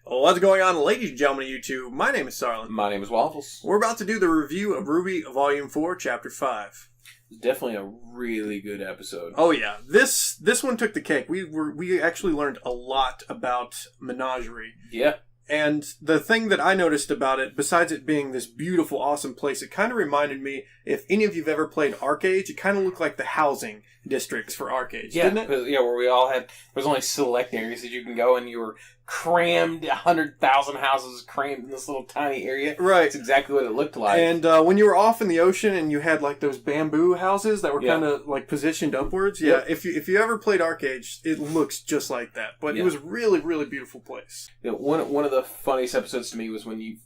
What's going on, ladies and gentlemen of YouTube? My name is Sarlin. My name is Waffles. We're about to do the review of RWBY Volume 4, Chapter 5. It's definitely a really good episode. Oh yeah, this one took the cake. We actually learned a lot about Menagerie. Yeah. And the thing that I noticed about it, besides it being this beautiful, awesome place, it kind of reminded me, if any of you've ever played arcades, it kind of looked like the housing districts for arcades, didn't it? Yeah, where we all had, there's only select areas that you can go, and you were crammed, 100,000 houses crammed in this little tiny area. Right. That's exactly what it looked like. And when you were off in the ocean and you had like those bamboo houses that were kind of like positioned upwards, if you ever played arcades, it looks just like that. But it was a really, really beautiful place. Yeah, one of the funniest episodes to me was when you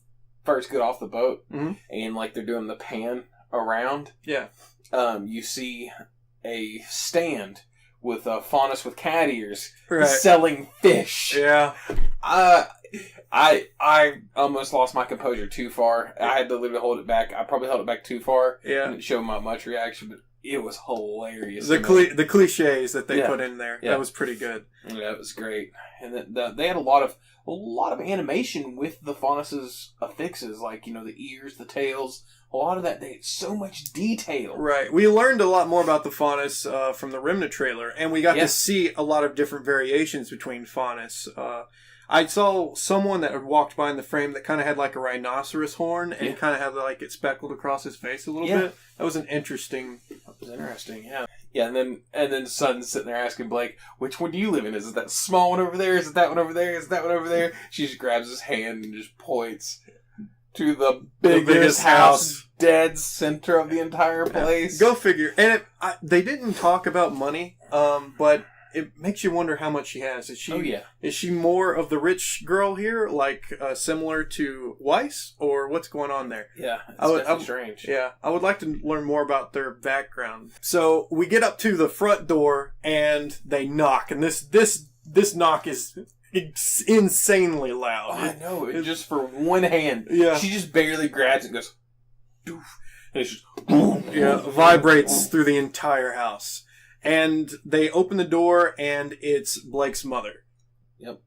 first get off the boat and like they're doing the pan around. Yeah. You see a stand with faunus with cat ears selling fish. Yeah. I almost lost my composure too far. I had to literally hold it back. I probably held it back too far. Yeah. Didn't show much reaction, but it was hilarious. The cliches that they put in there. Yeah. That was pretty good. Yeah, it was great. And they had a lot of animation with the faunus's affixes, like, you know, the ears, the tails. A lot of that, they had so much detail. Right. We learned a lot more about the faunus from the Remnant trailer, and we got to see a lot of different variations between faunus. I saw someone that had walked by in the frame that kind of had like a rhinoceros horn and kind of had like it speckled across his face a little bit. That was interesting. Yeah. Yeah, and then Sun's sitting there asking Blake, which one do you live in? Is it that small one over there? Is it that one over there? Is it that one over there? She just grabs his hand and just points to the biggest house, dead center of the entire place. Go figure. And they didn't talk about money, but it makes you wonder how much she has. Is she more of the rich girl here, like similar to Weiss, or what's going on there? Yeah, it's definitely strange. Yeah, I would like to learn more about their background. So we get up to the front door and they knock, and this knock is insanely loud. Oh, I know. It's just for one hand. Yeah. She just barely grabs it and goes, doof. And it's just, boom. Yeah, vibrates through the entire house. And they open the door, and it's Blake's mother. Yep.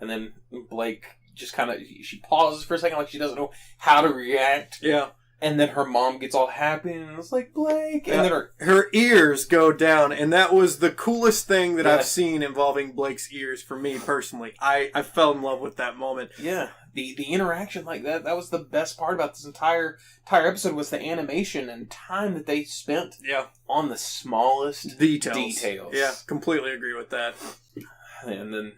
And then Blake just kind of, she pauses for a second like she doesn't know how to react. Yeah. And then her mom gets all happy, and it's like, Blake. And then her ears go down, and that was the coolest thing that I've seen involving Blake's ears for me personally. I fell in love with that moment. Yeah. The interaction like that was the best part about this entire episode, was the animation and time that they spent on the smallest details. Yeah, completely agree with that. And then,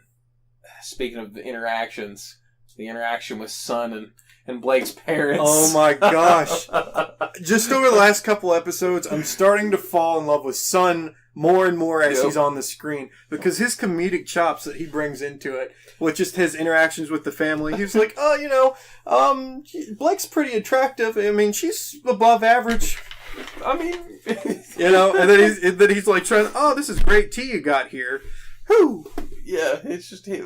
speaking of the interactions, the interaction with Sun and Blake's parents. Oh my gosh. Just over the last couple episodes, I'm starting to fall in love with Sun more and more as he's on the screen. Because his comedic chops that he brings into it, with just his interactions with the family, he's like, Blake's pretty attractive. I mean, she's above average. I mean, and then he's like trying, this is great tea you got here. Whew. Yeah, it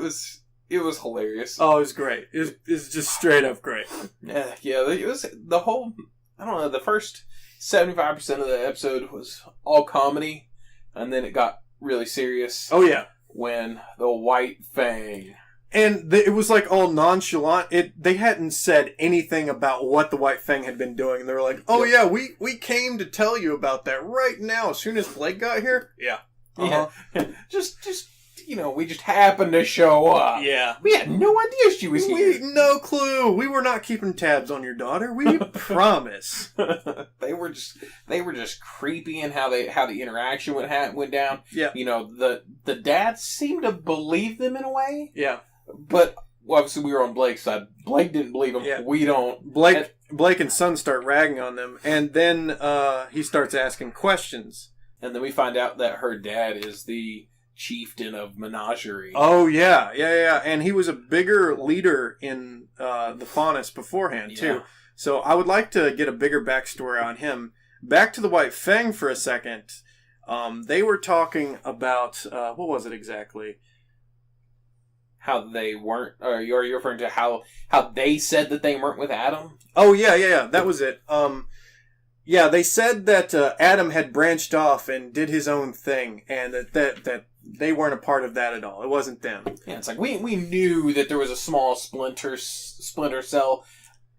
was hilarious. Oh, it was great. It was just straight up great. Yeah, it was the whole, I don't know, the first 75% of the episode was all comedy, and then it got really serious. Oh, yeah. When the White Fang. And it was like all nonchalant. They hadn't said anything about what the White Fang had been doing. And they were like, we came to tell you about that right now as soon as Blake got here. Yeah. Yeah. Just we just happened to show up. Yeah. We had no idea she was here. No clue. We were not keeping tabs on your daughter. We promise. They were just creepy in how the interaction went down. Yeah. The dad seemed to believe them in a way. Yeah. But obviously we were on Blake's side. Blake didn't believe them. Yeah. We don't. Blake and Son start ragging on them, and then he starts asking questions. And then we find out that her dad is the chieftain of Menagerie. Oh, yeah. And he was a bigger leader in the faunus beforehand, too. So I would like to get a bigger backstory on him. Back to the White Fang for a second. They were talking about, what was it exactly? How they weren't, or are you referring to how they said that they weren't with Adam? Oh, yeah. That was it. They said that Adam had branched off and did his own thing, and that they weren't a part of that at all. It wasn't them. Yeah, it's like we knew that there was a small splinter cell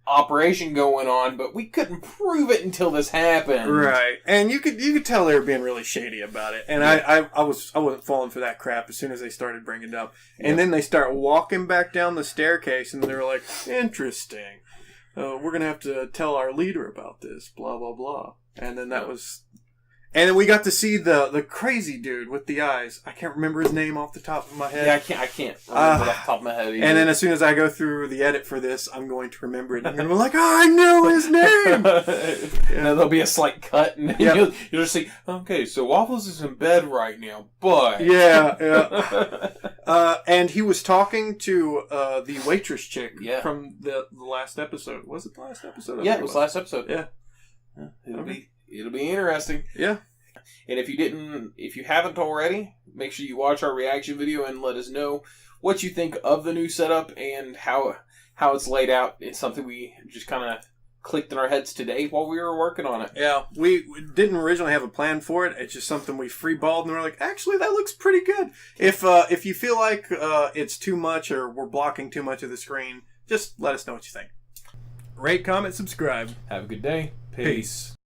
operation going on, but we couldn't prove it until this happened. Right, and you could tell they were being really shady about it. And yeah. I wasn't falling for that crap as soon as they started bringing it up. And then they start walking back down the staircase, and they were like, "Interesting. We're gonna have to tell our leader about this." Blah blah blah. And then that was. And then we got to see the crazy dude with the eyes. I can't remember his name off the top of my head. Yeah, I can't remember it off the top of my head either. And then as soon as I go through the edit for this, I'm going to remember it. I'm going to be like, oh, I know his name! And then there'll be a slight cut, and you'll just see, okay, so Waffles is in bed right now, but... Yeah. And he was talking to the waitress chick from the last episode. Was it the last episode? Yeah, it was the last episode. Yeah. It'll be interesting. Yeah. And if you haven't already, make sure you watch our reaction video and let us know what you think of the new setup and how it's laid out. It's something we just kind of clicked in our heads today while we were working on it. Yeah, we didn't originally have a plan for it. It's just something we freeballed and we're like, actually, that looks pretty good. If you feel like it's too much or we're blocking too much of the screen, just let us know what you think. Rate, comment, subscribe. Have a good day. Peace.